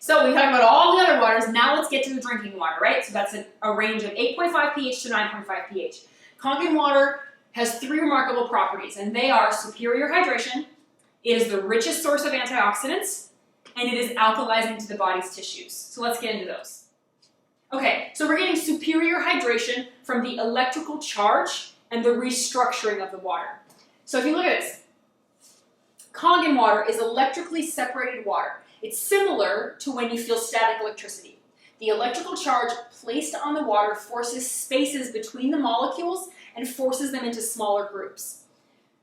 So we talked about all the other waters. Now let's get to the drinking water, right? So that's a range of 8.5 pH to 9.5 pH. Kangen water has 3 remarkable properties, and they are superior hydration, it is the richest source of antioxidants, and it is alkalizing to the body's tissues. So let's get into those. Okay, so we're getting superior hydration from the electrical charge and the restructuring of the water. So if you look at this, Kangen water is electrically separated water. It's similar to when you feel static electricity. The electrical charge placed on the water forces spaces between the molecules and forces them into smaller groups.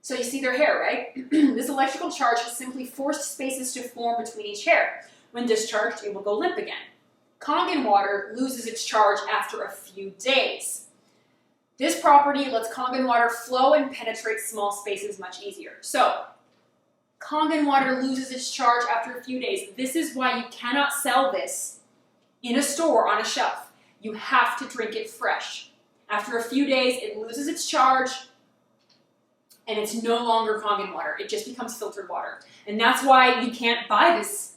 So you see their hair, right? This electrical charge has simply forced spaces to form between each hair. When discharged, it will go limp again. Kangen water loses its charge after a few days. This property lets Kangen water flow and penetrate small spaces much easier. So, Kangen water loses its charge after a few days. This is why you cannot sell this in a store on a shelf. You have to drink it fresh. After a few days, it loses its charge, and it's no longer Kangen water. It just becomes filtered water. And that's why you can't buy this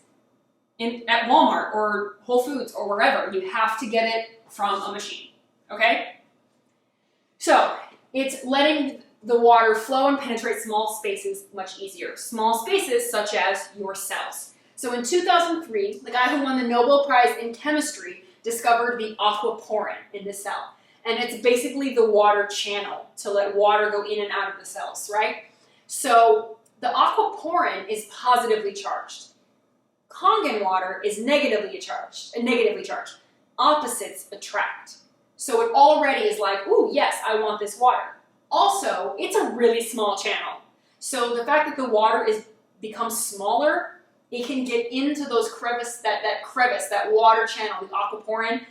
at Walmart or Whole Foods or wherever. You have to get it from a machine, okay? So, it's letting the water flow and penetrate small spaces much easier. Small spaces such as your cells. So in 2003, the guy who won the Nobel Prize in Chemistry discovered the aquaporin in the cell. And it's basically the water channel to let water go in and out of the cells, right? So the aquaporin is positively charged. Kangen water is negatively charged. Opposites attract. So it already is like, ooh, yes, I want this water. Also, it's a really small channel. So the fact that the water becomes smaller, it can get into those that water channel, the aquaporin,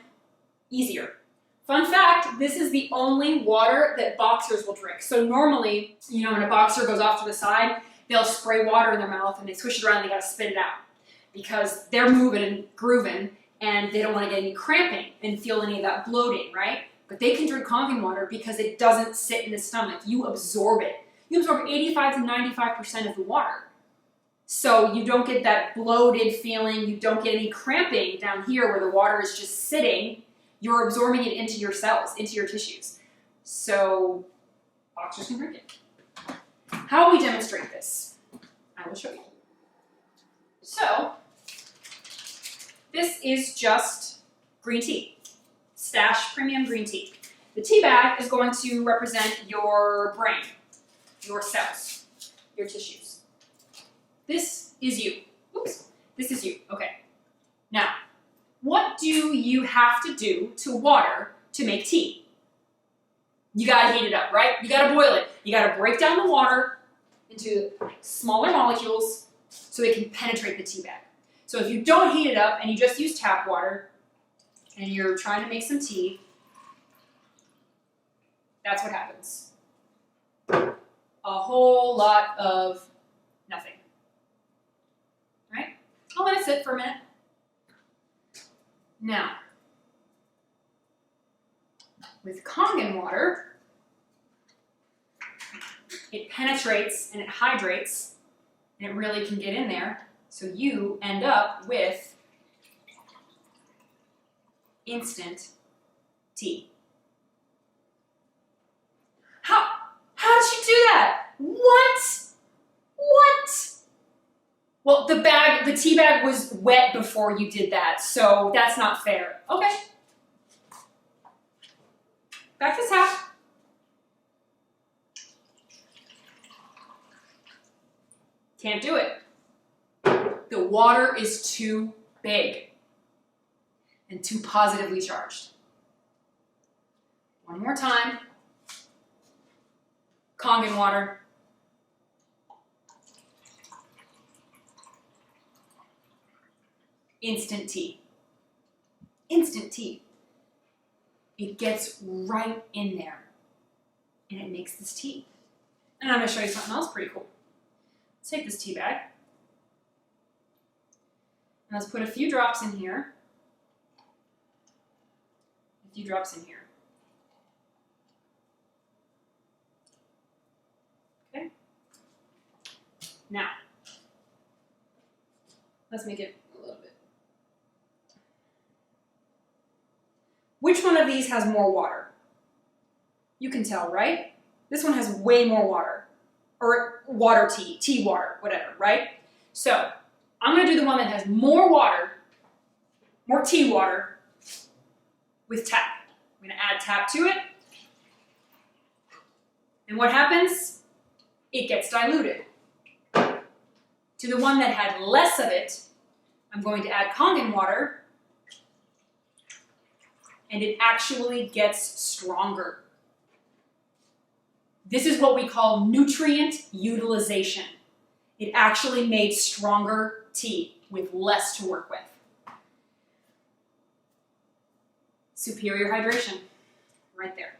easier. Fun fact, this is the only water that boxers will drink. So normally, when a boxer goes off to the side, they'll spray water in their mouth and they swish it around and they gotta spit it out. Because they're moving and grooving and they don't want to get any cramping and feel any of that bloating, right? But they can drink Kangen water because it doesn't sit in the stomach. You absorb it. You absorb 85 to 95% of the water. So you don't get that bloated feeling. You don't get any cramping down here where the water is just sitting. You're absorbing it into your cells, into your tissues. So boxers can drink it. How will we demonstrate this? I will show you. So this is just green tea. Stash premium green tea. The tea bag is going to represent your brain, your cells, your tissues. This is you. Oops. This is you. Okay. Now, what do you have to do to water to make tea? You gotta heat it up, right? You gotta boil it. You gotta break down the water into smaller molecules so it can penetrate the tea bag. So if you don't heat it up and you just use tap water, and you're trying to make some tea, that's what happens. A whole lot of nothing. Right? I'll let it sit for a minute. Now, with Kangen water, it penetrates and it hydrates, and it really can get in there, so you end up with instant tea. How did she do that? What? Well, the tea bag was wet before you did that, so that's not fair. Okay. Back to tap. Can't do it. The water is too big and too positively charged. One more time. Kangen water. Instant tea. Instant tea. It gets right in there and it makes this tea. And I'm going to show you something else pretty cool. Let's take this tea bag. And let's put a few drops in here. A few drops in here. Okay. Now, let's make it a little bit Which one of these has more water? You can tell, right? This one has way more water. Or water tea water, whatever, right? So, I'm going to do the one that has more water, more tea water, with tap. I'm going to add tap to it. And what happens? It gets diluted. To the one that had less of it, I'm going to add Kangen water, and it actually gets stronger. This is what we call nutrient utilization. It actually made stronger tea with less to work with. Superior hydration, right there.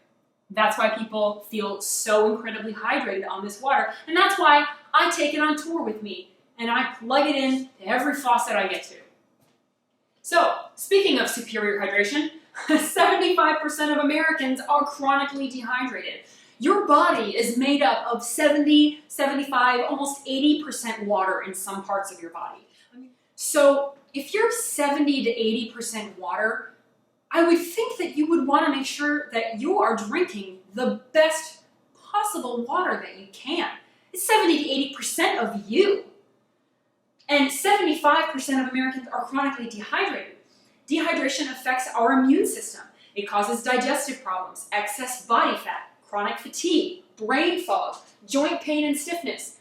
That's why people feel so incredibly hydrated on this water, and that's why I take it on tour with me, and I plug it in to every faucet I get to. So, speaking of superior hydration, 75% of Americans are chronically dehydrated. Your body is made up of 70, 75, almost 80% water in some parts of your body. So, if you're 70 to 80% water, I would think that you would want to make sure that you are drinking the best possible water that you can. It's 70 to 80% of you. And 75% of Americans are chronically dehydrated. Dehydration affects our immune system. It causes digestive problems, excess body fat, chronic fatigue, brain fog, joint pain and stiffness,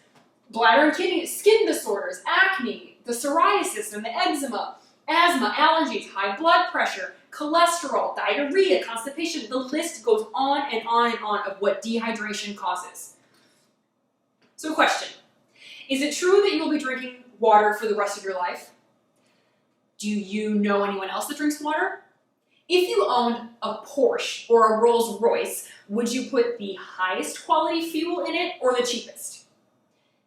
bladder and kidney, skin disorders, acne, the psoriasis system, the eczema, asthma, allergies, high blood pressure, cholesterol, diarrhea, constipation. The list goes on and on and on of what dehydration causes. So question, is it true that you will be drinking water for the rest of your life? Do you know anyone else that drinks water? If you owned a Porsche or a Rolls Royce, would you put the highest quality fuel in it or the cheapest?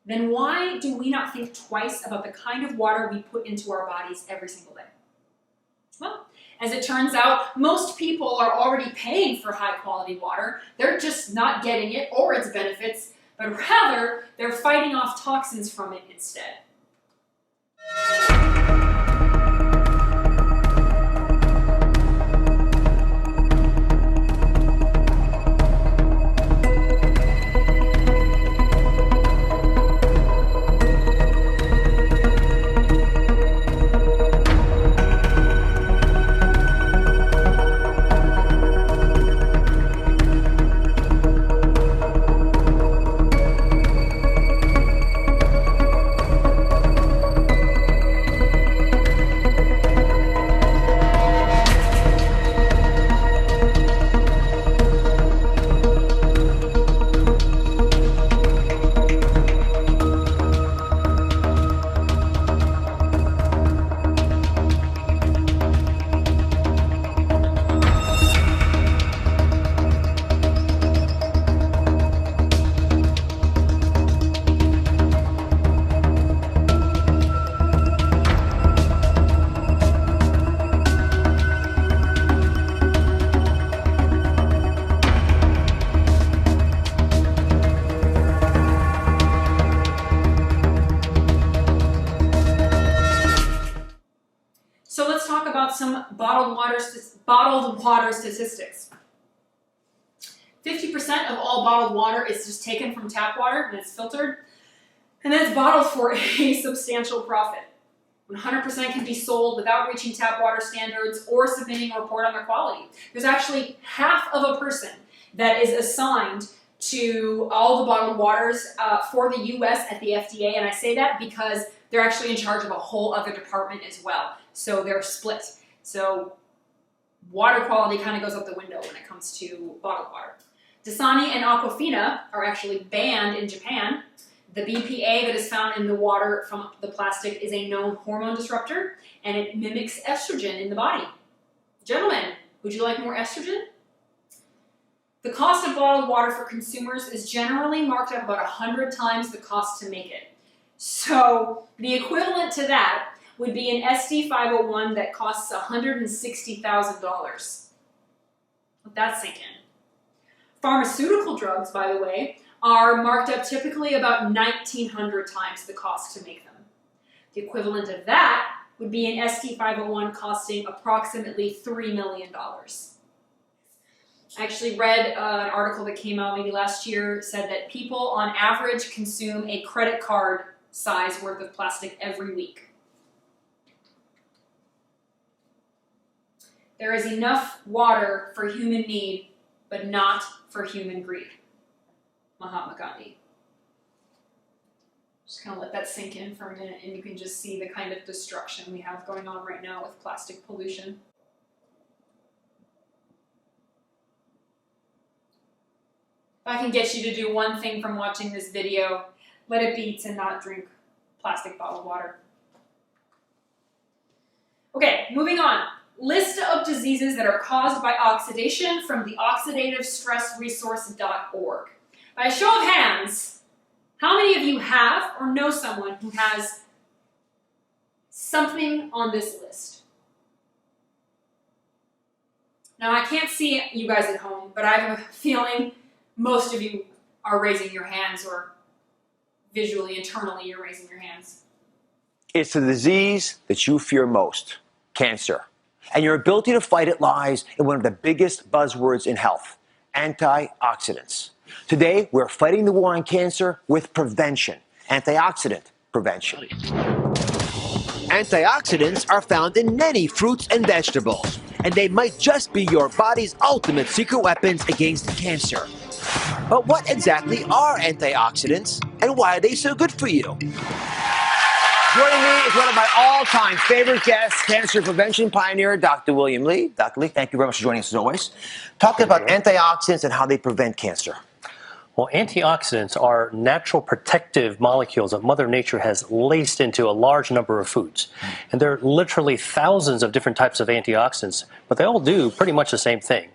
Then why do we not think twice about the kind of water we put into our bodies every single day? Well, as it turns out, most people are already paying for high quality water. They're just not getting it or its benefits, but rather they're fighting off toxins from it instead. So let's talk about some bottled water statistics. 50% of all bottled water is just taken from tap water and it's filtered, and then it's bottled for a substantial profit. 100% can be sold without reaching tap water standards or submitting a report on their quality. There's actually half of a person that is assigned to all the bottled waters for the US at the FDA, and I say that because they're actually in charge of a whole other department as well. So they're split. So water quality kind of goes out the window when it comes to bottled water. Dasani and Aquafina are actually banned in Japan. The BPA that is found in the water from the plastic is a known hormone disruptor, and it mimics estrogen in the body. Gentlemen, would you like more estrogen? The cost of bottled water for consumers is generally marked up about 100 times the cost to make it. So the equivalent to that would be an SD501 that costs $160,000. Let that sink in. Pharmaceutical drugs, by the way, are marked up typically about 1,900 times the cost to make them. The equivalent of that would be an SD501 costing approximately $3 million. I actually read an article that came out maybe last year, said that people on average consume a credit card size worth of plastic every week. There is enough water for human need, but not for human greed. Mahatma Gandhi. Just kind of let that sink in for a minute, and you can just see the kind of destruction we have going on right now with plastic pollution. If I can get you to do one thing from watching this video, let it be to not drink plastic bottled water. Okay, moving on. List of diseases that are caused by oxidation from the oxidativestressresource.org. By a show of hands, how many of you have or know someone who has something on this list? Now, I can't see you guys at home, but I have a feeling most of you are raising your hands, or visually, internally, you're raising your hands. It's the disease that you fear most, cancer. And your ability to fight it lies in one of the biggest buzzwords in health, antioxidants. Today, we're fighting the war on cancer with prevention, antioxidant prevention. Antioxidants are found in many fruits and vegetables, and they might just be your body's ultimate secret weapons against cancer. But what exactly are antioxidants, and why are they so good for you? Joining me is one of my all-time favorite guests, cancer prevention pioneer, Dr. William Li. Dr. Li, thank you very much for joining us as always. Talking about antioxidants and how they prevent cancer. Well, antioxidants are natural protective molecules that Mother Nature has laced into a large number of foods. And there are literally thousands of different types of antioxidants, but they all do pretty much the same thing.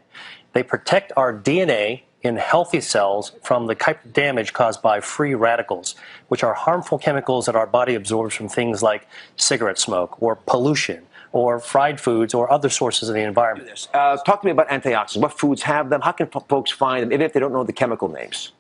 They protect our DNA in healthy cells from the type of damage caused by free radicals, which are harmful chemicals that our body absorbs from things like cigarette smoke or pollution or fried foods or other sources of the environment. Talk to me about antioxidants. What foods have them? How can folks find them, even if they don't know the chemical names?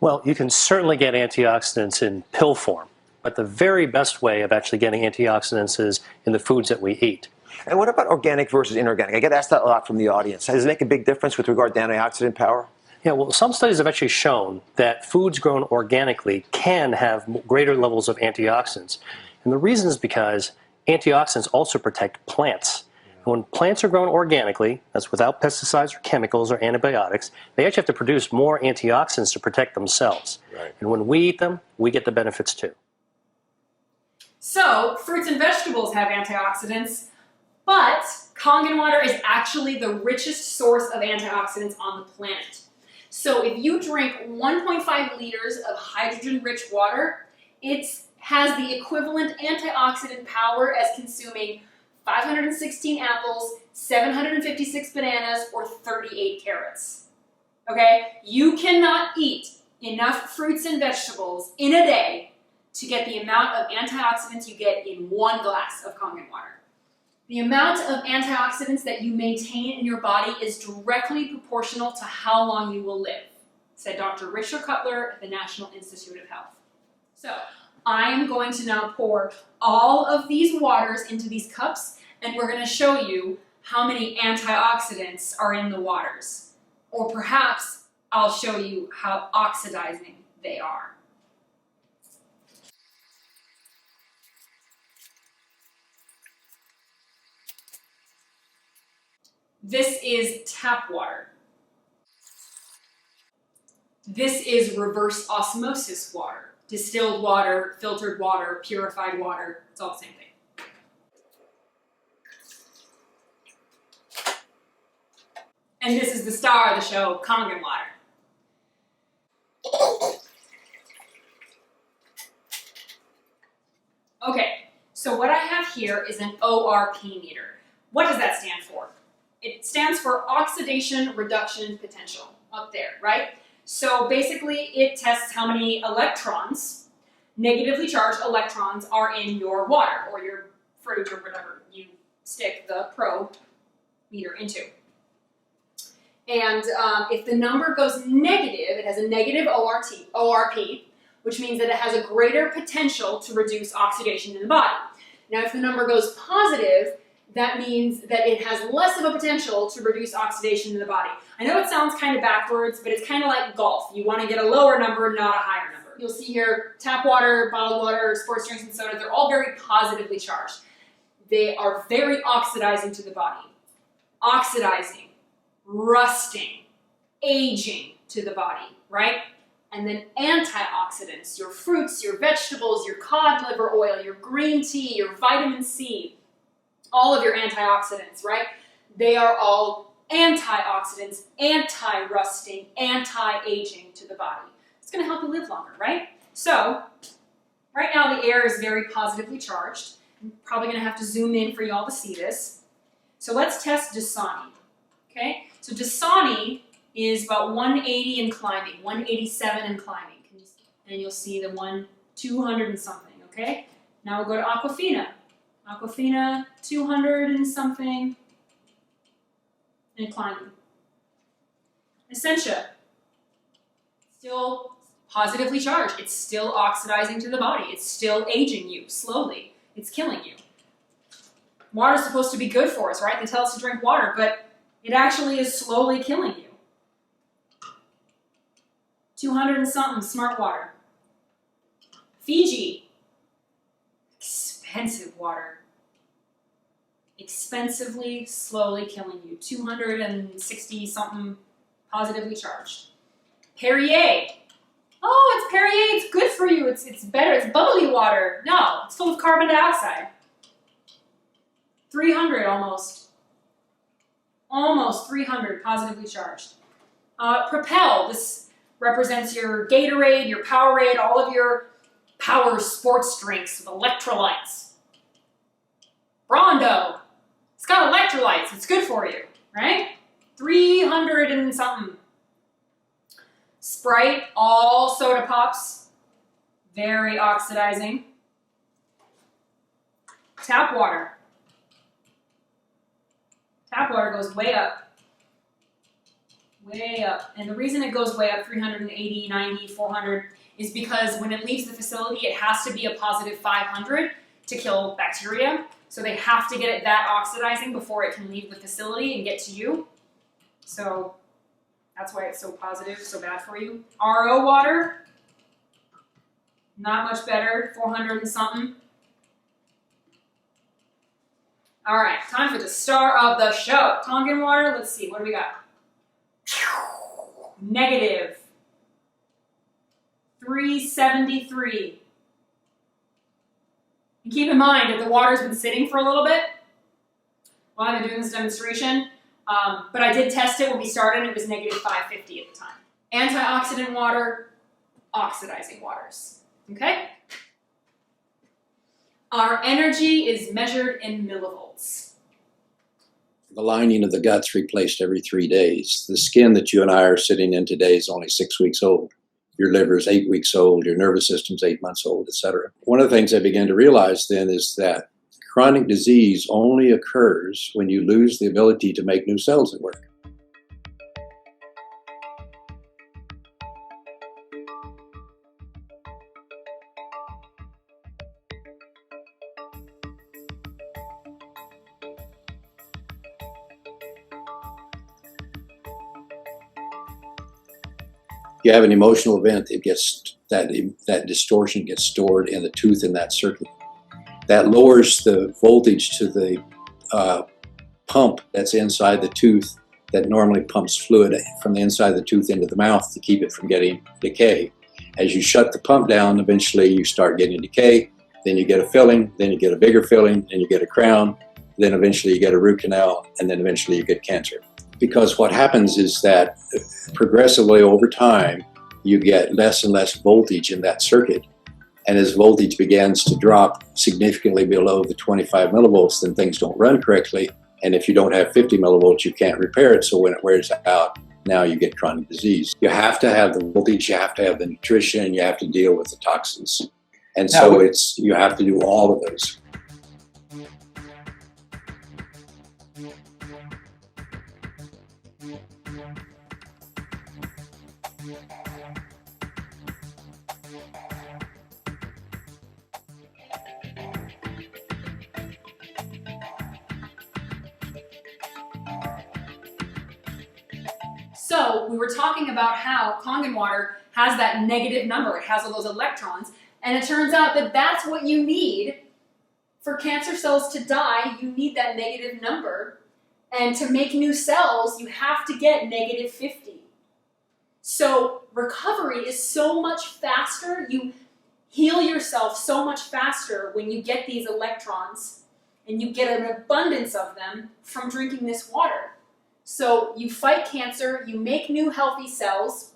Well, you can certainly get antioxidants in pill form, but the very best way of actually getting antioxidants is in the foods that we eat. And what about organic versus inorganic? I get asked that a lot from the audience. Does it make a big difference with regard to antioxidant power? Yeah, well, some studies have actually shown that foods grown organically can have greater levels of antioxidants. And the reason is because antioxidants also protect plants. And when plants are grown organically, that's without pesticides or chemicals or antibiotics, they actually have to produce more antioxidants to protect themselves. Right. And when we eat them, we get the benefits too. So, fruits and vegetables have antioxidants, but Kangen water is actually the richest source of antioxidants on the planet. So if you drink 1.5 liters of hydrogen-rich water, it has the equivalent antioxidant power as consuming 516 apples, 756 bananas, or 38 carrots. Okay? You cannot eat enough fruits and vegetables in a day to get the amount of antioxidants you get in one glass of Kangen water. The amount of antioxidants that you maintain in your body is directly proportional to how long you will live, said Dr. Richard Cutler at the National Institute of Health. So, I am going to now pour all of these waters into these cups, and we're going to show you how many antioxidants are in the waters. Or perhaps I'll show you how oxidizing they are. This is tap water. This is reverse osmosis water. Distilled water, filtered water, purified water, it's all the same thing. And this is the star of the show, Kangen water. Okay, so what I have here is an ORP meter. What does that stand for? It stands for oxidation reduction potential, up there, right? So basically it tests how many electrons, negatively charged electrons, are in your water or your fruit or whatever you stick the probe meter into. And if the number goes negative, it has a negative ORP, which means that it has a greater potential to reduce oxidation in the body. Now if the number goes positive, that means that it has less of a potential to reduce oxidation in the body. I know it sounds kind of backwards, but it's kind of like golf. You want to get a lower number, not a higher number. You'll see here tap water, bottled water, sports drinks, and soda. They're all very positively charged. They are very oxidizing to the body. Oxidizing, rusting, aging to the body, right? And then antioxidants, your fruits, your vegetables, your cod liver oil, your green tea, your vitamin C, all of your antioxidants, right? They are all antioxidants, anti-rusting, anti-aging to the body. It's going to help you live longer, right? So, right now the air is very positively charged. I'm probably going to have to zoom in for y'all to see this. So let's test Dasani, okay? So Dasani is about 180 and climbing, 187 and climbing. And you'll see the 200 and something, okay? Now we'll go to Aquafina. Aquafina, 200 and something, and climbing. Essentia, still positively charged. It's still oxidizing to the body. It's still aging you slowly. It's killing you. Water's supposed to be good for us, right? They tell us to drink water, but it actually is slowly killing you. 200 and something, smart water. Fiji, expensive water. Expensively, slowly killing you. 260 something, positively charged. Perrier. Oh, it's Perrier, it's good for you. It's better, it's bubbly water. No, it's full of carbon dioxide. 300 almost. Almost 300 positively charged. Propel, this represents your Gatorade, your Powerade, all of your power sports drinks with electrolytes. Brondo, it's got electrolytes, it's good for you, right? 300 and something. Sprite, all soda pops, very oxidizing. Tap water. Tap water goes way up. Way up. And the reason it goes way up, 380, 90, 400, is because when it leaves the facility, it has to be a positive 500 to kill bacteria. So they have to get it that oxidizing before it can leave the facility and get to you. So that's why it's so positive, so bad for you. RO water, not much better, 400 and something. All right, time for the star of the show. Kangen water, let's see, what do we got? Negative 373. And keep in mind that the water's been sitting for a little bit while I've been doing this demonstration. But I did test it when we started, and it was negative 550 at the time. Antioxidant water, oxidizing waters, okay? Our energy is measured in millivolts. The lining of the gut's replaced every 3 days. The skin that you and I are sitting in today is only 6 weeks old. Your liver is 8 weeks old, your nervous system's 8 months old, etc. One of the things I began to realize then is that chronic disease only occurs when you lose the ability to make new cells at work. You have an emotional event, it gets that distortion gets stored in the tooth in that circuit. That lowers the voltage to the pump that's inside the tooth that normally pumps fluid from the inside of the tooth into the mouth to keep it from getting decay. As you shut the pump down, eventually you start getting decay, then you get a filling, then you get a bigger filling, then you get a crown, then eventually you get a root canal, and then eventually you get cancer. Because what happens is that progressively over time, you get less and less voltage in that circuit. And as voltage begins to drop significantly below the 25 millivolts, then things don't run correctly. And if you don't have 50 millivolts, you can't repair it. So when it wears out, now you get chronic disease. You have to have the voltage, you have to have the nutrition, you have to deal with the toxins. And so you have to do all of those. So we were talking about how Kangen water has that negative number. It has all those electrons. And it turns out that that's what you need for cancer cells to die. You need that negative number. And to make new cells, you have to get negative 50. So recovery is so much faster. You heal yourself so much faster when you get these electrons and you get an abundance of them from drinking this water. So you fight cancer, you make new healthy cells,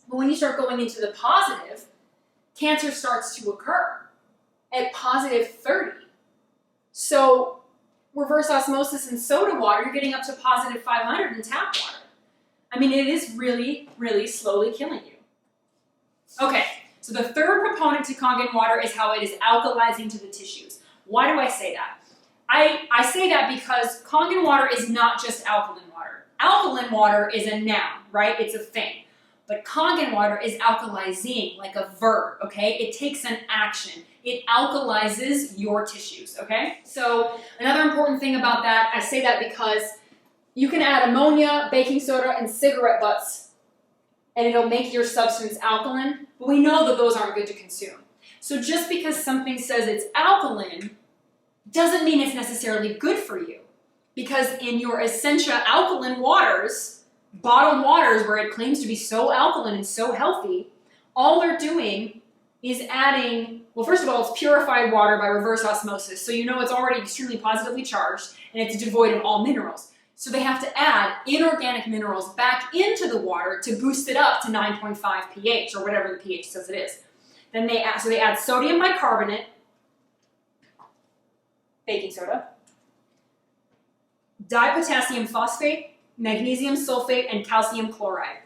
but when you start going into the positive, cancer starts to occur at positive 30. So reverse osmosis in soda water, you're getting up to positive 500 in tap water. I mean, it is really, really slowly killing you. Okay, so the third proponent to Kangen water is how it is alkalizing to the tissues. Why do I say that? I say that because Kangen water is not just alkaline water. Alkaline water is a noun, right? It's a thing. But Kangen water is alkalizing, like a verb, okay? It takes an action. It alkalizes your tissues, okay? So another important thing about that, I say that because you can add ammonia, baking soda, and cigarette butts, and it'll make your substance alkaline, but we know that those aren't good to consume. So just because something says it's alkaline doesn't mean it's necessarily good for you. Because in your Essentia alkaline waters, bottled waters where it claims to be so alkaline and so healthy, all they're doing is adding, well, first of all, it's purified water by reverse osmosis, so you know it's already extremely positively charged, and it's devoid of all minerals. So they have to add inorganic minerals back into the water to boost it up to 9.5 pH, or whatever the pH says it is. Then they add sodium bicarbonate, baking soda, dipotassium phosphate, magnesium sulfate, and calcium chloride.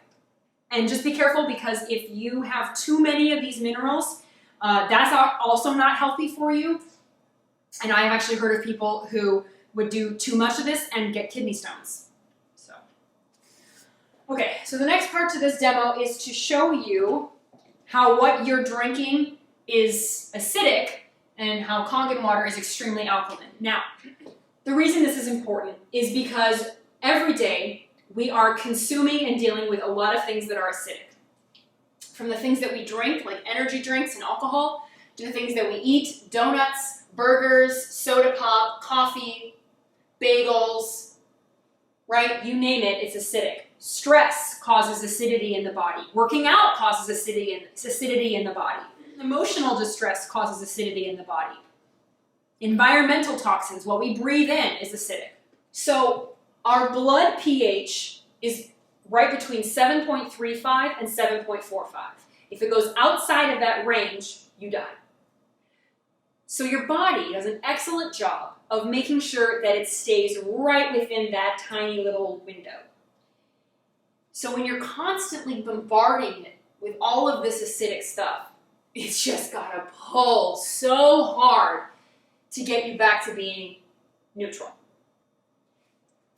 And just be careful, because if you have too many of these minerals, that's also not healthy for you. And I have actually heard of people who would do too much of this and get kidney stones. So, okay, so the next part to this demo is to show you how what you're drinking is acidic and how Kangen water is extremely alkaline. Now, the reason this is important is because every day we are consuming and dealing with a lot of things that are acidic. From the things that we drink, like energy drinks and alcohol, to the things that we eat, donuts, burgers, soda pop, coffee, bagels, right? You name it, it's acidic. Stress causes acidity in the body. Working out causes acidity in the body. Emotional distress causes acidity in the body. Environmental toxins, what we breathe in, is acidic. So our blood pH is right between 7.35 and 7.45. If it goes outside of that range, you die. So your body does an excellent job of making sure that it stays right within that tiny little window. So when you're constantly bombarding it with all of this acidic stuff, it's just gotta pull so hard to get you back to being neutral.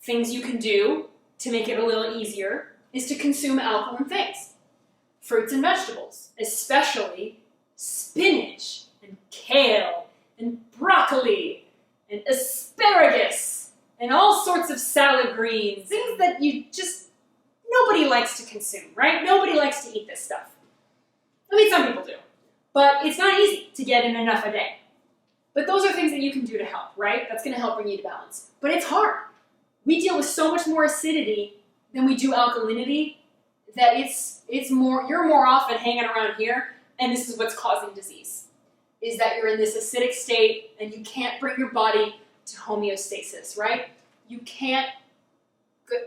Things you can do to make it a little easier is to consume alkaline things. Fruits and vegetables, especially spinach and kale and broccoli and asparagus and all sorts of salad greens, things that nobody likes to consume, right? Nobody likes to eat this stuff. I mean, some people do, but it's not easy to get in enough a day. But those are things that you can do to help, right? That's gonna help bring you to balance. But it's hard. We deal with so much more acidity than we do alkalinity that you're more often hanging around here, and this is what's causing disease, is that you're in this acidic state and you can't bring your body to homeostasis, right? You can't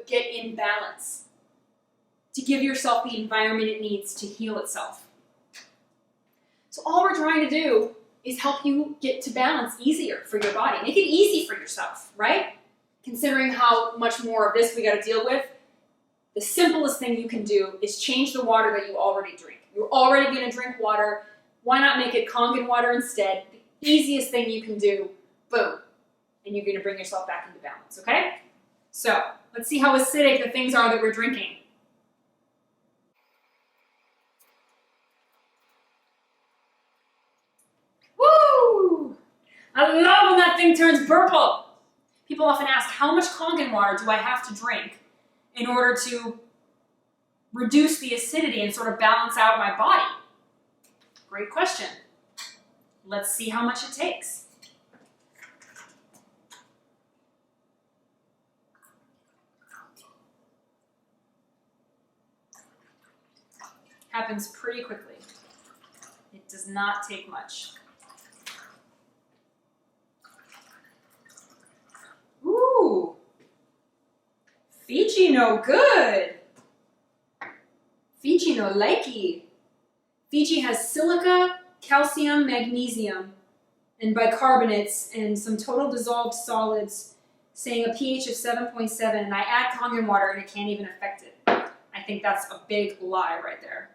get in balance to give yourself the environment it needs to heal itself. So all we're trying to do is help you get to balance easier for your body. Make it easy for yourself, right? Considering how much more of this we got to deal with, the simplest thing you can do is change the water that you already drink. You're already going to drink water. Why not make it Kangen water instead? The easiest thing you can do, boom, and you're going to bring yourself back into balance, okay? So let's see how acidic the things are that we're drinking. Woo! I love when that thing turns purple. People often ask, how much Kangen water do I have to drink in order to reduce the acidity and sort of balance out my body? Great question. Let's see how much it takes. Happens pretty quickly. It does not take much. Ooh, Fiji no good. Fiji no likey. Fiji has silica, calcium, magnesium, and bicarbonates, and some total dissolved solids, saying a pH of 7.7, and I add Kangen water and it can't even affect it. I think that's a big lie right there.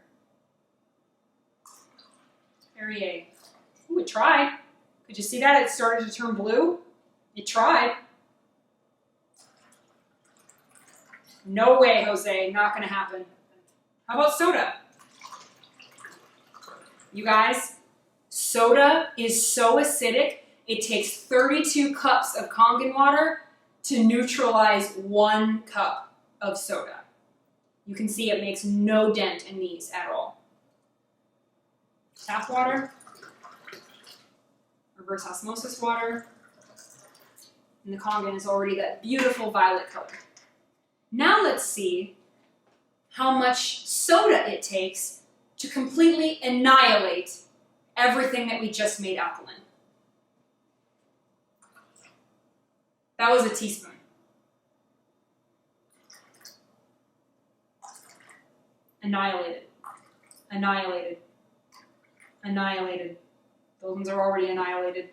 Perrier. Ooh, it tried. Could you see that? It started to turn blue. It tried. No way, Jose. Not going to happen. How about soda? You guys, soda is so acidic, it takes 32 cups of Kangen water to neutralize 1 cup of soda. You can see it makes no dent in these at all. Tap water, reverse osmosis water, and the Kangen is already that beautiful violet color. Now let's see how much soda it takes to completely annihilate everything that we just made alkaline. That was a teaspoon. Annihilated. Annihilated. Annihilated. Those ones are already annihilated.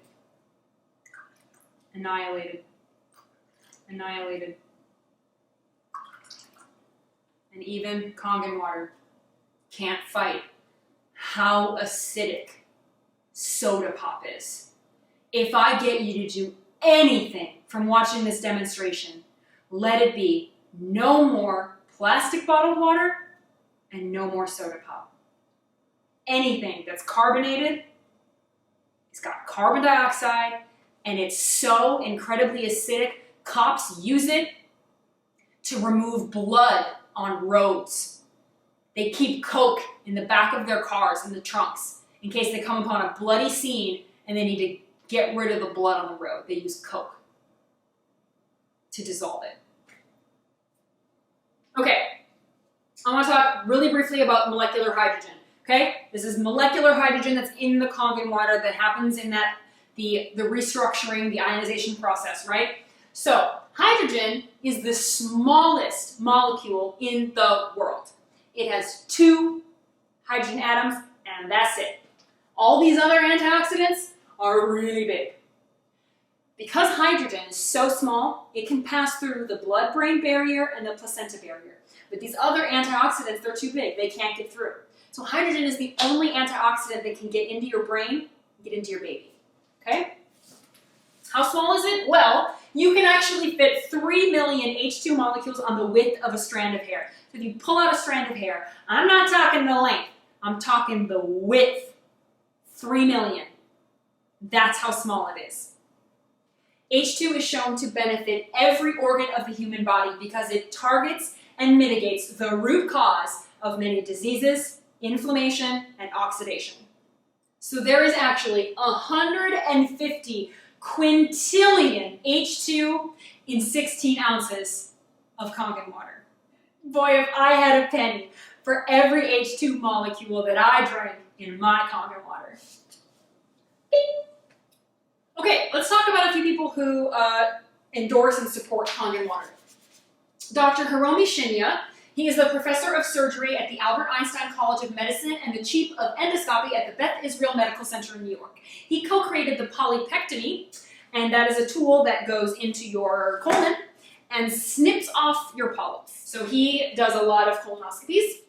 Annihilated. Annihilated. And even Kangen water can't fight how acidic soda pop is. If I get you to do anything from watching this demonstration, let it be no more plastic bottled water and no more soda pop. Anything that's carbonated, it's got carbon dioxide, and it's so incredibly acidic, cops use it to remove blood on roads. They keep Coke in the back of their cars, in the trunks, in case they come upon a bloody scene and they need to get rid of the blood on the road. They use Coke to dissolve it. Okay, I want to talk really briefly about molecular hydrogen. Okay, this is molecular hydrogen that's in the Kangen water that happens in that the restructuring, the ionization process, right? So hydrogen is the smallest molecule in the world. It has 2 hydrogen atoms, and that's it. All these other antioxidants are really big. Because hydrogen is so small, it can pass through the blood-brain barrier and the placenta barrier. But these other antioxidants, they're too big. They can't get through. So hydrogen is the only antioxidant that can get into your brain, get into your baby. Okay? How small is it? Well, you can actually fit 3 million H2 molecules on the width of a strand of hair. So if you pull out a strand of hair, I'm not talking the length, I'm talking the width. 3 million. That's how small it is. H2 is shown to benefit every organ of the human body because it targets and mitigates the root cause of many diseases, inflammation, and oxidation. So there is actually 150 quintillion H2 in 16 ounces of Kangen water. Boy, if I had a penny for every H2 molecule that I drank in my Kangen water. Bing. Okay, let's talk about a few people who endorse and support Kangen water. Dr. Hiromi Shinya, he is the professor of surgery at the Albert Einstein College of Medicine and the chief of endoscopy at the Beth Israel Medical Center in New York. He co-created the polypectomy, and that is a tool that goes into your colon and snips off your polyps. So he does a lot of colonoscopies.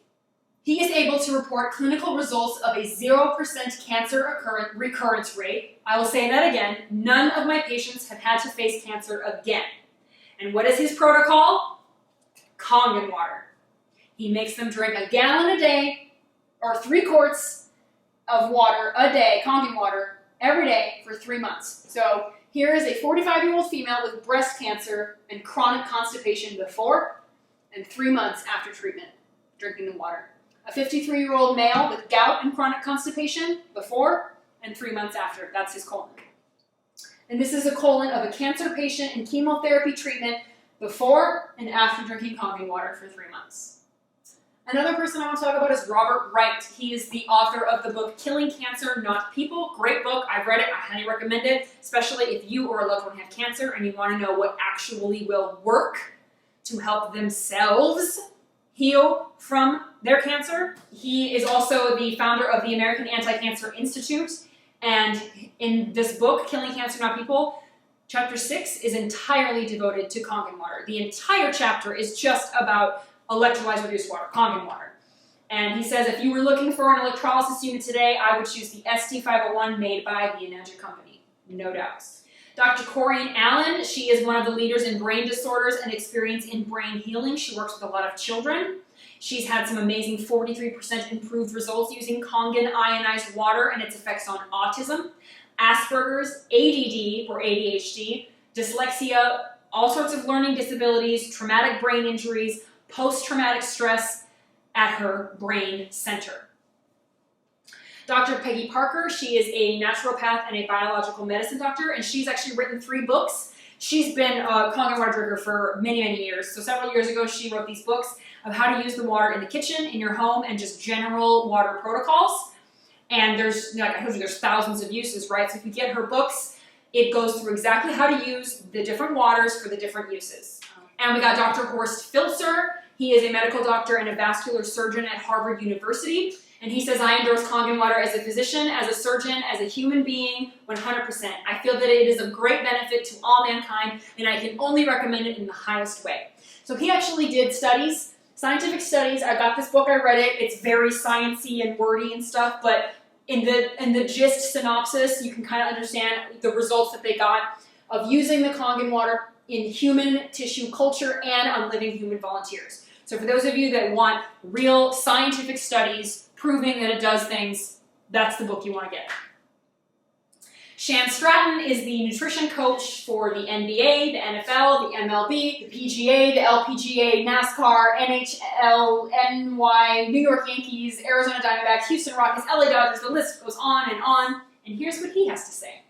He is able to report clinical results of a 0% cancer recurrence rate. I will say that again. None of my patients have had to face cancer again. And what is his protocol? Kangen water. He makes them drink 1 gallon a day, or 3 quarts of water a day, Kangen water, every day for 3 months. So here is a 45-year-old female with breast cancer and chronic constipation before and 3 months after treatment. drinking the water. A 53-year-old male with gout and chronic constipation before and 3 months after. That's his colon. And this is a colon of a cancer patient in chemotherapy treatment before and after drinking Kangen water for 3 months. Another person I want to talk about is Robert Wright. He is the author of the book Killing Cancer, Not People. Great book. I've read it. I highly recommend it, especially if you or a loved one have cancer and you want to know what actually will work to help themselves heal from their cancer. He is also the founder of the American Anti-Cancer Institute. And in this book, Killing Cancer, Not People, chapter 6 is entirely devoted to Kangen water. The entire chapter is just about electrolyzed reduced water, Kangen water. And he says if you were looking for an electrolysis unit today, I would choose the ST501 made by the Inorganic company, no doubts. Dr. Corrine Allen, she is one of the leaders in brain disorders and experience in brain healing. She works with a lot of children. She's had some amazing 43% improved results using Kangen ionized water and its effects on autism, Asperger's, ADD or ADHD, dyslexia, all sorts of learning disabilities, traumatic brain injuries, post-traumatic stress at her brain center. Dr. Peggy Parker, she is a naturopath and a biological medicine doctor, and she's actually written 3 books. She's been a Kangen water drinker for many, many years. So several years ago, she wrote these books of how to use the water in the kitchen, in your home, and just general water protocols. And there's, like I told you, there's thousands of uses, right? So if you get her books, it goes through exactly how to use the different waters for the different uses. And we got Dr. Horst Filzer. He is a medical doctor and a vascular surgeon at Harvard University. And he says, I endorse Kangen water as a physician, as a surgeon, as a human being, 100%. I feel that it is of great benefit to all mankind, and I can only recommend it in the highest way. So he actually did studies, scientific studies. I got this book, I read it. It's very sciencey and wordy and stuff, but in the gist synopsis, you can kind of understand the results that they got of using the Kangen water in human tissue culture and on living human volunteers. So for those of you that want real scientific studies proving that it does things, that's the book you want to get. Shan Stratton is the nutrition coach for the NBA, the NFL, the MLB, the PGA, the LPGA, NASCAR, NHL, NY, New York Yankees, Arizona Diamondbacks, Houston Rockets, LA Dodgers, the list goes on. And here's what he has to say.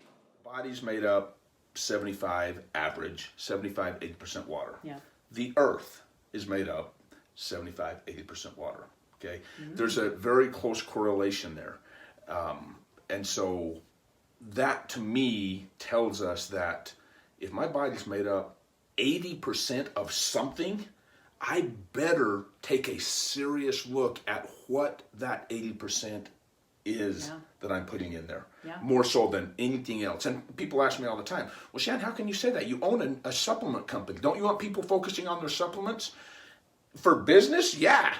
Body's made up 80% water. Yeah. The earth is made up 80% water. Okay. Mm-hmm. There's a very close correlation there. And so that to me tells us that if my body's made up 80% of something, I better take a serious look at what that 80% is that I'm putting in there. Yeah. More so than anything else. And people ask me all the time, well, Shan, how can you say that? You own a supplement company. Don't you want people focusing on their supplements? For business? Yeah,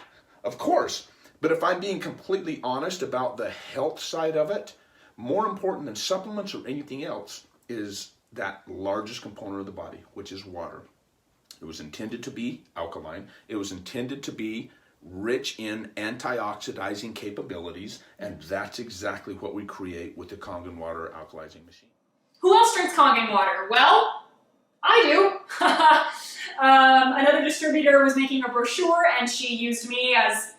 of course. But if I'm being completely honest about the health side of it, more important than supplements or anything else is that largest component of the body, which is water. It was intended to be alkaline. It was intended to be rich in antioxidizing capabilities, and that's exactly what we create with the Kangen water alkalizing machine. Who else drinks Kangen water? Well, I do. Another distributor was making a brochure, and she used me as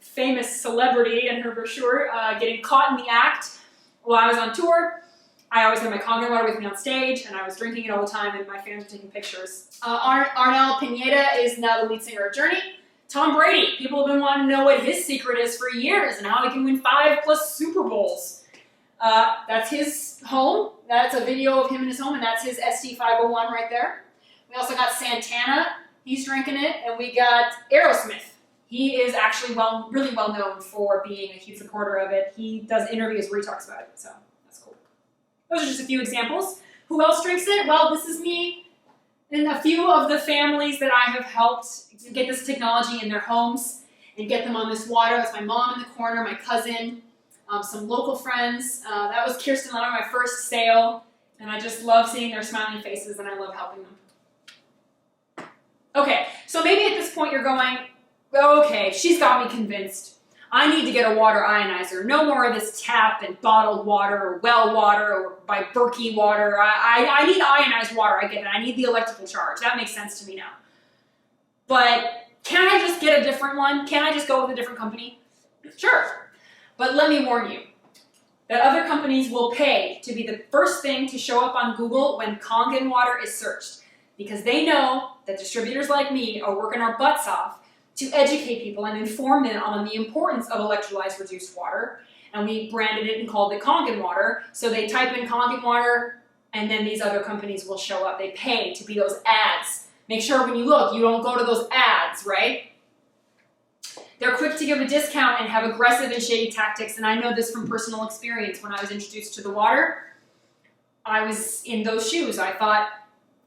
a famous celebrity in her brochure, getting caught in the act while I was on tour. I always had my Kangen water with me on stage, and I was drinking it all the time, and my fans were taking pictures. Arnel Pineda is now the lead singer of Journey. Tom Brady, people have been wanting to know what his secret is for years and how he can win 5+ Super Bowls. That's his home. That's a video of him in his home, and that's his ST501 right there. We also got Santana. He's drinking it, and we got Aerosmith. He is actually really well known for being a huge supporter of it. He does interviews where he talks about it, so that's cool. Those are just a few examples. Who else drinks it? Well, this is me and a few of the families that I have helped get this technology in their homes and get them on this water. That's my mom in the corner, my cousin, some local friends. That was Kirsten Leonard, my first sale, and I just love seeing their smiling faces, and I love helping them. Okay, so maybe at this point you're going, okay, she's got me convinced. I need to get a water ionizer. No more of this tap and bottled water or well water or by Berkey water. I need ionized water. I get it. I need the electrical charge. That makes sense to me now. But Can I just get a different one? Can I just go with a different company? Sure. But let me warn you that other companies will pay to be the first thing to show up on Google when Kangen water is searched, because they know that distributors like me are working our butts off to educate people and inform them on the importance of electrolyzed reduced water. And we branded it and called it Kangen water. So they type in Kangen water, and then these other companies will show up. They pay to be those ads. Make sure when you look, you don't go to those ads, right? They're quick to give a discount and have aggressive and shady tactics, and I know this from personal experience. When I was introduced to the water, I was in those shoes. I thought,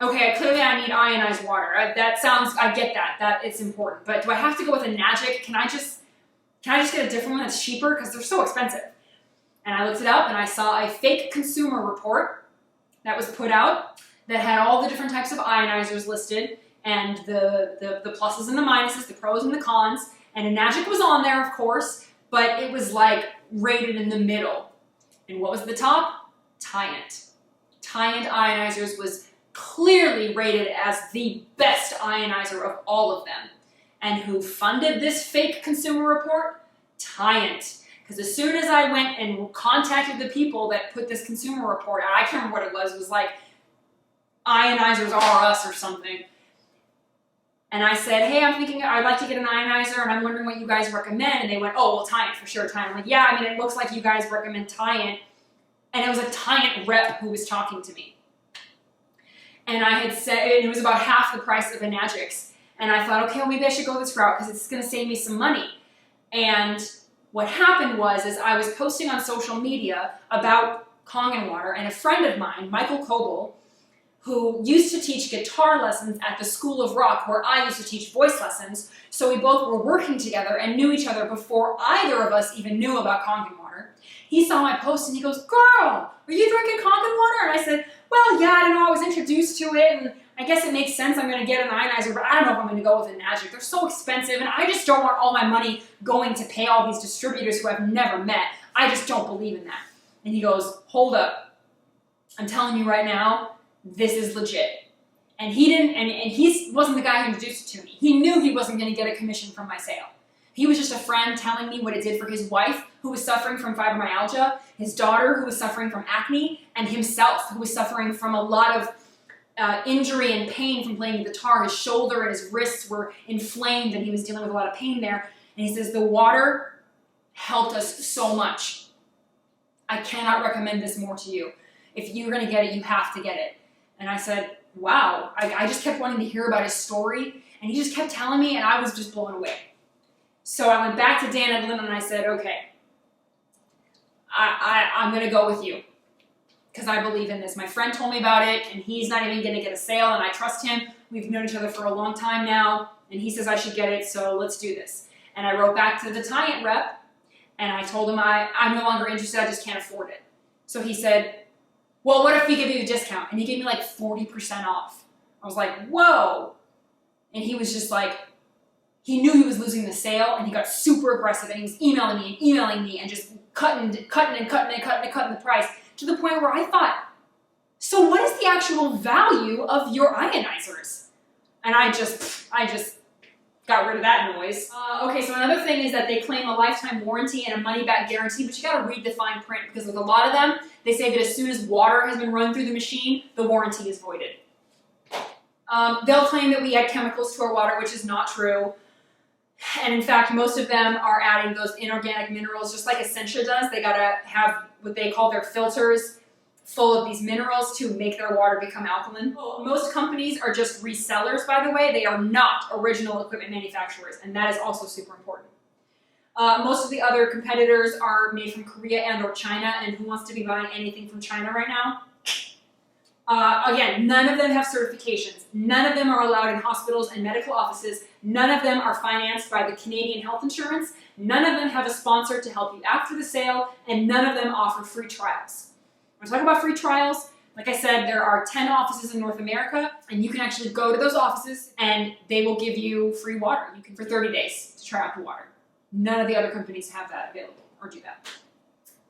okay, clearly I need ionized water. I get that it's important, but do I have to go with a Enagic? Can I just get a different one that's cheaper? Because they're so expensive. And I looked it up and I saw a fake consumer report that was put out that had all the different types of ionizers listed and the pluses and the minuses, the pros and the cons. And Enagic was on there, of course, but it was like rated in the middle. And what was the top? Tyant. Tyant ionizers was clearly rated as the best ionizer of all of them. And who funded this fake consumer report? Tyant. Because as soon as I went and contacted the people that put this consumer report out, I can't remember what it was like, ionizers are us or something. And I said, hey, I'm thinking I'd like to get an ionizer and I'm wondering what you guys recommend. And they went, oh, well, Tyant for sure, Tyant. I'm like, yeah, I mean, it looks like you guys recommend Tyant. And it was a Tyant rep who was talking to me. And I had said, and it was about half the price of Enagics. And I thought, okay, well, maybe I should go this route because it's going to save me some money. And what happened was, is I was posting on social media about Kangen water, and a friend of mine, Michael Coble, who used to teach guitar lessons at the School of Rock, where I used to teach voice lessons, so we both were working together and knew each other before either of us even knew about Kangen water. He saw my post and he goes, girl, are you drinking Kangen water? And I said, well, yeah, I don't know, I was introduced to it, and I guess it makes sense I'm going to get an ionizer, but I don't know if I'm going to go with an Enagic. They're so expensive, and I just don't want all my money going to pay all these distributors who I've never met. I just don't believe in that. And he goes, hold up. I'm telling you right now, this is legit. And he didn't, and he wasn't the guy who introduced it to me. He knew he wasn't going to get a commission from my sale. He was just a friend telling me what it did for his wife, who was suffering from fibromyalgia, his daughter, who was suffering from acne, and himself, who was suffering from a lot of injury and pain from playing the guitar. His shoulder and his wrists were inflamed and he was dealing with a lot of pain there. And he says, the water helped us so much. I cannot recommend this more to you. If you're going to get it, you have to get it. And I said, wow. I just kept wanting to hear about his story, and he just kept telling me, and I was just blown away. So I went back to Dan Edlin and I said, okay, I'm going to go with you, because I believe in this. My friend told me about it, and he's not even going to get a sale, and I trust him. We've known each other for a long time now, and he says I should get it, so let's do this. And I wrote back to the Tyant rep, and I told him I'm no longer interested, I just can't afford it. So he said, well, what if we give you a discount? And he gave me like 40% off. I was like, whoa. And he was just like, he knew he was losing the sale, and he got super aggressive, and he was emailing me and just cutting the price, to the point where I thought, so what is the actual value of your ionizers? And I just got rid of that noise. Okay, so another thing is that they claim a lifetime warranty and a money-back guarantee, but you gotta read the fine print, because with a lot of them, they say that as soon as water has been run through the machine, the warranty is voided. They'll claim that we add chemicals to our water, which is not true. And in fact, most of them are adding those inorganic minerals, just like Essentia does. They gotta have what they call their filters full of these minerals to make their water become alkaline. Most companies are just resellers, by the way. They are not original equipment manufacturers, and that is also super important. Most of the other competitors are made from Korea and or China, and who wants to be buying anything from China right now? Again, none of them have certifications. None of them are allowed in hospitals and medical offices. None of them are financed by the Canadian health insurance. None of them have a sponsor to help you after the sale, and none of them offer free trials. When I talk about free trials, like I said, there are 10 offices in North America, and you can actually go to those offices and they will give you free water. You can for 30 days to try out the water. None of the other companies have that available or do that.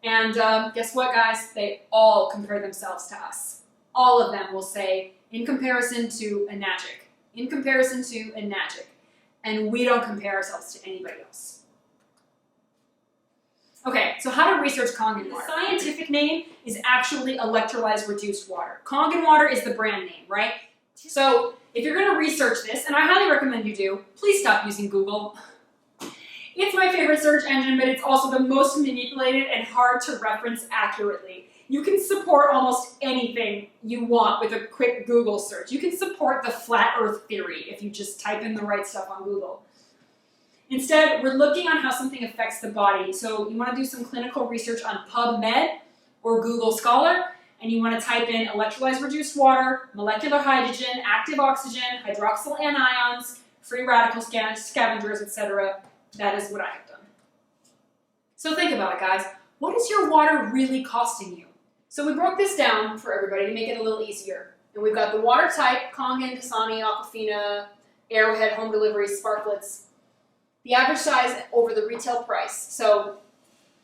And guess what, guys? They all compare themselves to us. All of them will say, in comparison to Enagic, in comparison to Enagic. and we don't compare ourselves to anybody else. Okay, so how to research Kangen water. The scientific name is actually electrolyzed reduced water. Kangen water is the brand name, right? So if you're going to research this, and I highly recommend you do, please stop using Google. It's my favorite search engine, but it's also the most manipulated and hard to reference accurately. You can support almost anything you want with a quick Google search. You can support the flat earth theory if you just type in the right stuff on Google. Instead, we're looking on how something affects the body. So you want to do some clinical research on PubMed or Google Scholar, and you want to type in electrolyzed reduced water, molecular hydrogen, active oxygen, hydroxyl anions, free radical scavengers, etc. That is what I have done. So think about it, guys. What is your water really costing you? So we broke this down for everybody to make it a little easier. And we've got the water type, Kangen, Dasani, Aquafina, Arrowhead, Home Delivery, Sparklets. The average size over the retail price. So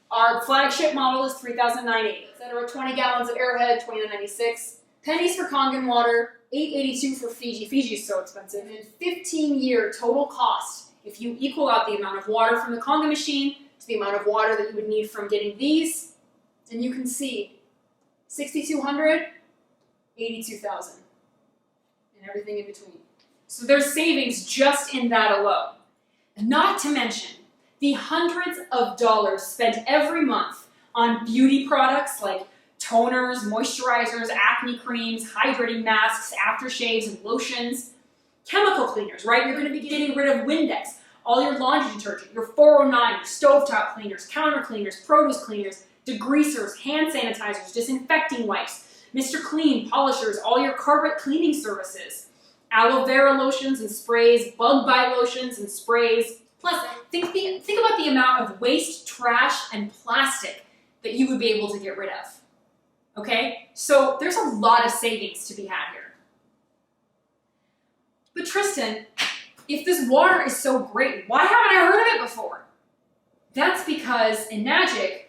our flagship model is $3,980. Etc. 20 gallons of Arrowhead, $29.96. Pennies for Kangen water, $8.82 for Fiji. Fiji is so expensive. And 15-year total cost, if you equal out the amount of water from the Kangen machine to the amount of water that you would need from getting these, and you can see $6,200, $82,000, and everything in between. So there's savings just in that alone. Not to mention the hundreds of dollars spent every month on beauty products like toners, moisturizers, acne creams, hydrating masks, aftershaves, and lotions. Chemical cleaners, right? You're going to be getting rid of Windex, all your laundry detergent, your 409, your stovetop cleaners, counter cleaners, produce cleaners, degreasers, hand sanitizers, disinfecting wipes, Mr. Clean, polishers, all your carpet cleaning services, aloe vera lotions and sprays, bug bite lotions and sprays. Plus, think about the amount of waste, trash, and plastic that you would be able to get rid of. Okay? So there's a lot of savings to be had here. But Tristin, if this water is so great, why haven't I heard of it before? That's because Enagic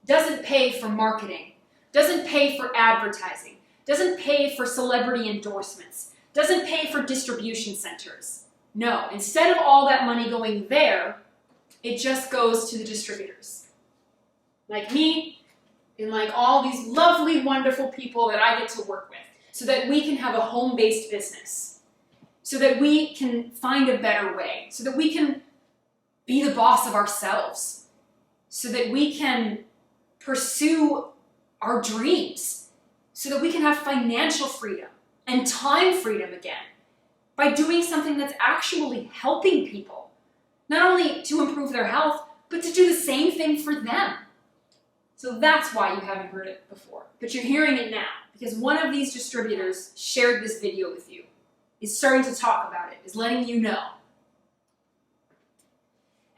doesn't pay for marketing, doesn't pay for advertising, doesn't pay for celebrity endorsements, doesn't pay for distribution centers. No, instead of all that money going there, it just goes to the distributors. Like me, and like all these lovely, wonderful people that I get to work with, so that we can have a home-based business, so that we can find a better way, so that we can be the boss of ourselves, so that we can pursue our dreams, so that we can have financial freedom and time freedom again by doing something that's actually helping people, not only to improve their health, but to do the same thing for them. So that's why you haven't heard it before, but you're hearing it now because one of these distributors shared this video with you, is starting to talk about it, is letting you know.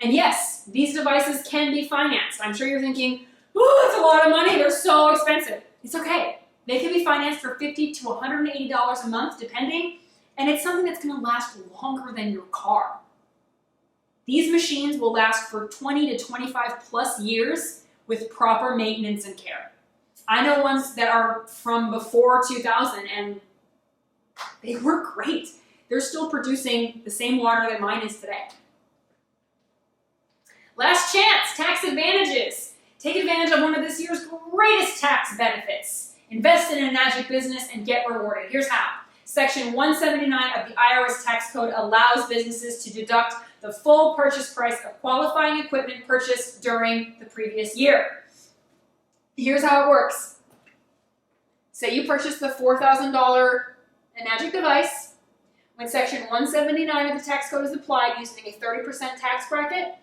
And yes, these devices can be financed. I'm sure you're thinking, ooh, that's a lot of money, they're so expensive. It's okay. They can be financed for $50 to $180 a month, depending, and it's something that's going to last longer than your car. These machines will last for 20 to 25 plus years with proper maintenance and care. I know ones that are from before 2000, and they work great. They're still producing the same water that mine is today. Last chance, tax advantages. Take advantage of one of this year's greatest tax benefits. Invest in a Enagic business and get rewarded. Here's how. Section 179 of the IRS tax code allows businesses to deduct the full purchase price of qualifying equipment purchased during the previous year. Here's how it works. Say you purchased the $4,000 Enagic device. When Section 179 of the tax code is applied using a 30% tax bracket,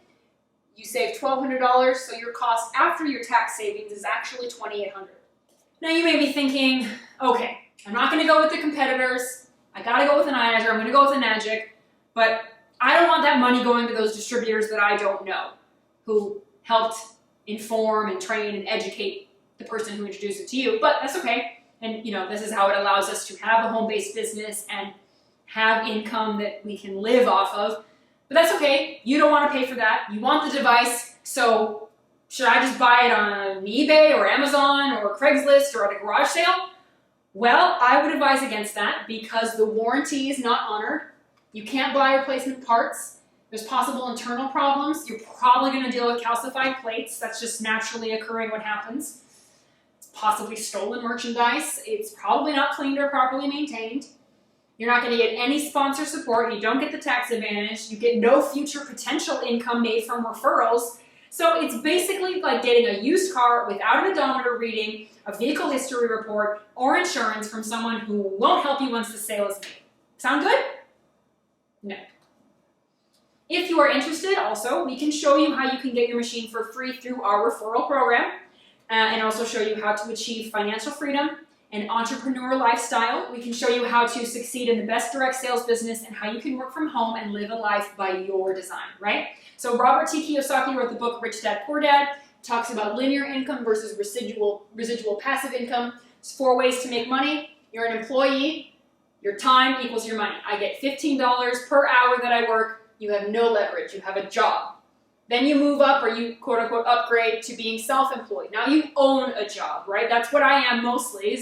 you save $1,200, so your cost after your tax savings is actually $2,800. Now you may be thinking, okay, I'm not going to go with the competitors. I got to go with an Ionizer. I'm going to go with Enagic, but I don't want that money going to those distributors that I don't know, who helped inform and train and educate the person who introduced it to you. But that's okay. And this is how it allows us to have a home-based business and have income that we can live off of. But that's okay. You don't want to pay for that. You want the device, so should I just buy it on eBay or Amazon or Craigslist or at a garage sale? Well, I would advise against that because the warranty is not honored. You can't buy replacement parts. There's possible internal problems. You're probably going to deal with calcified plates. That's just naturally occurring what happens. It's possibly stolen merchandise. It's probably not cleaned or properly maintained. You're not going to get any sponsor support. You don't get the tax advantage. You get no future potential income made from referrals. So it's basically like getting a used car without an odometer reading, a vehicle history report, or insurance from someone who won't help you once the sale is made. Sound good? No. If you are interested, also, we can show you how you can get your machine for free through our referral program, and also show you how to achieve financial freedom and entrepreneur lifestyle. We can show you how to succeed in the best direct sales business and how you can work from home and live a life by your design, right? So Robert T. Kiyosaki wrote the book Rich Dad, Poor Dad, talks about linear income versus residual passive income. There's 4 ways to make money. You're an employee, your time equals your money. I get $15 per hour that I work. You have no leverage. You have a job. Then you move up, or you quote-unquote upgrade to being self-employed. Now you own a job, right? That's what I am mostly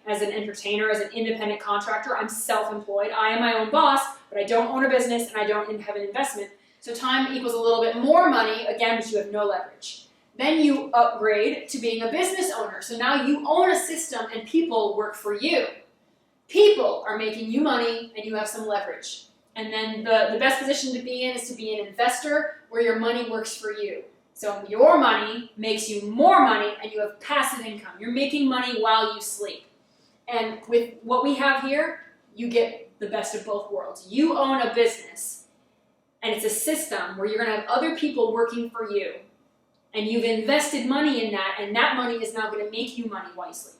as an entertainer, as an independent contractor. I'm self-employed. I am my own boss, but I don't own a business and I don't have an investment. So time equals a little bit more money, again, but you have no leverage. Then you upgrade to being a business owner. So now you own a system and people work for you. People are making you money and you have some leverage. And then the best position to be in is to be an investor where your money works for you. So your money makes you more money and you have passive income. You're making money while you sleep. And with what we have here, you get the best of both worlds. You own a business and it's a system where you're going to have other people working for you. And you've invested money in that, and that money is now going to make you money while you sleep.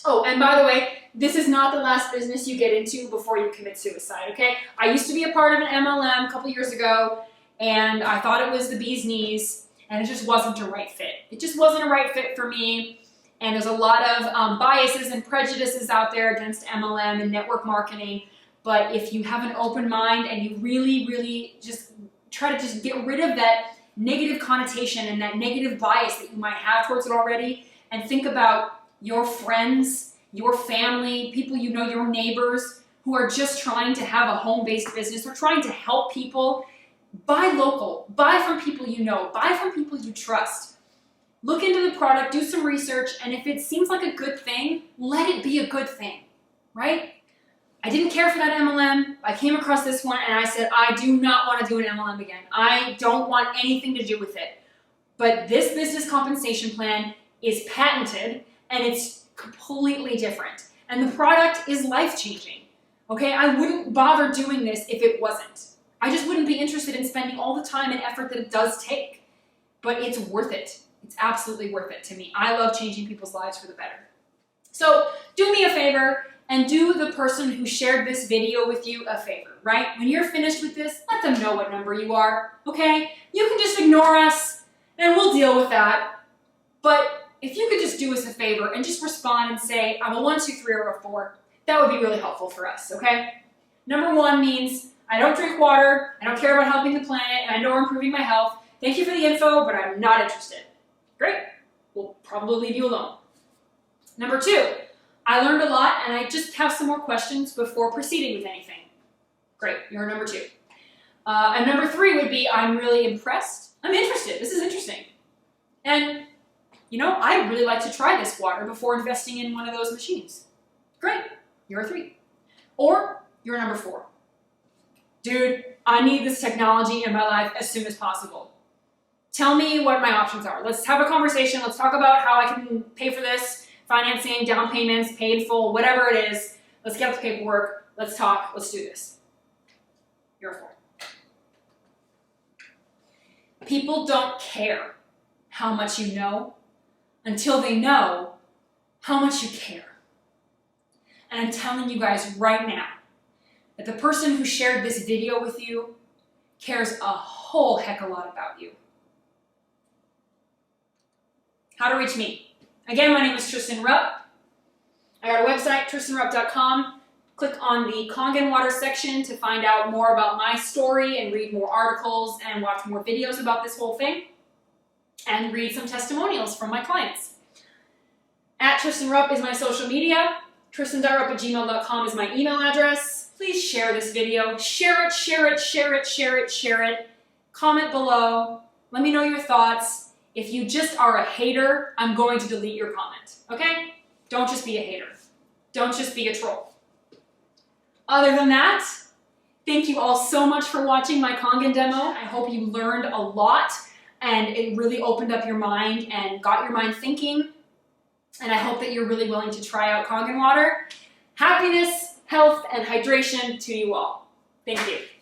Oh, and by the way, this is not the last business you get into before you commit suicide, okay? I used to be a part of an MLM a couple years ago, and I thought it was the bee's knees, and it just wasn't a right fit. It just wasn't a right fit for me, and there's a lot of biases and prejudices out there against MLM and network marketing, but if you have an open mind and you really, really just try to just get rid of that negative connotation and that negative bias that you might have towards it already, and think about your friends, your family, people you know, your neighbors who are just trying to have a home-based business or trying to help people. Buy local, buy from people you know, buy from people you trust. Look into the product, do some research, and if it seems like a good thing, let it be a good thing, right? I didn't care for that MLM. I came across this one and I said, I do not want to do an MLM again. I don't want anything to do with it. But this business compensation plan is patented and it's completely different. And the product is life-changing. Okay, I wouldn't bother doing this if it wasn't. I just wouldn't be interested in spending all the time and effort that it does take. But it's worth it. It's absolutely worth it to me. I love changing people's lives for the better. So do me a favor and do the person who shared this video with you a favor, right? When you're finished with this, let them know what number you are, okay? You can just ignore us and we'll deal with that. But if you could just do us a favor and just respond and say, I'm a 1, 2, 3, or a 4, that would be really helpful for us, okay? Number 1 means I don't drink water, I don't care about helping the planet, and I know we're improving my health. Thank you for the info, but I'm not interested. Great. We'll probably leave you alone. Number 2, I learned a lot and I just have some more questions before proceeding with anything. Great, you're number 2. And number 3 would be I'm really impressed. I'm interested. This is interesting. And you know, I'd really like to try this water before investing in one of those machines. Great, you're a 3. Or you're a number 4. Dude, I need this technology in my life as soon as possible. Tell me what my options are. Let's have a conversation. Let's talk about how I can pay for this, financing, down payments, paid full, whatever it is. Let's get out the paperwork. Let's talk. Let's do this. You're a 4. People don't care how much you know until they know how much you care. And I'm telling you guys right now that the person who shared this video with you cares a whole heck of a lot about you. How to reach me. Again, my name is Tristin Rupp. I got a website, tristinrupp.com. Click on the Kangen water section to find out more about my story and read more articles and watch more videos about this whole thing. And read some testimonials from my clients. At Tristin Rupp is my social media. Tristin.rupp@gmail.com is my email address. Please share this video. Share it, share it, share it, share it, share it. comment below, let me know your thoughts. If you just are a hater, I'm going to delete your comment, okay? Don't just be a hater. Don't just be a troll. Other than that, thank you all so much for watching my Kangen demo. I hope you learned a lot and it really opened up your mind and got your mind thinking. And I hope that you're really willing to try out Kangen water. Happiness, health, and hydration to you all. Thank you.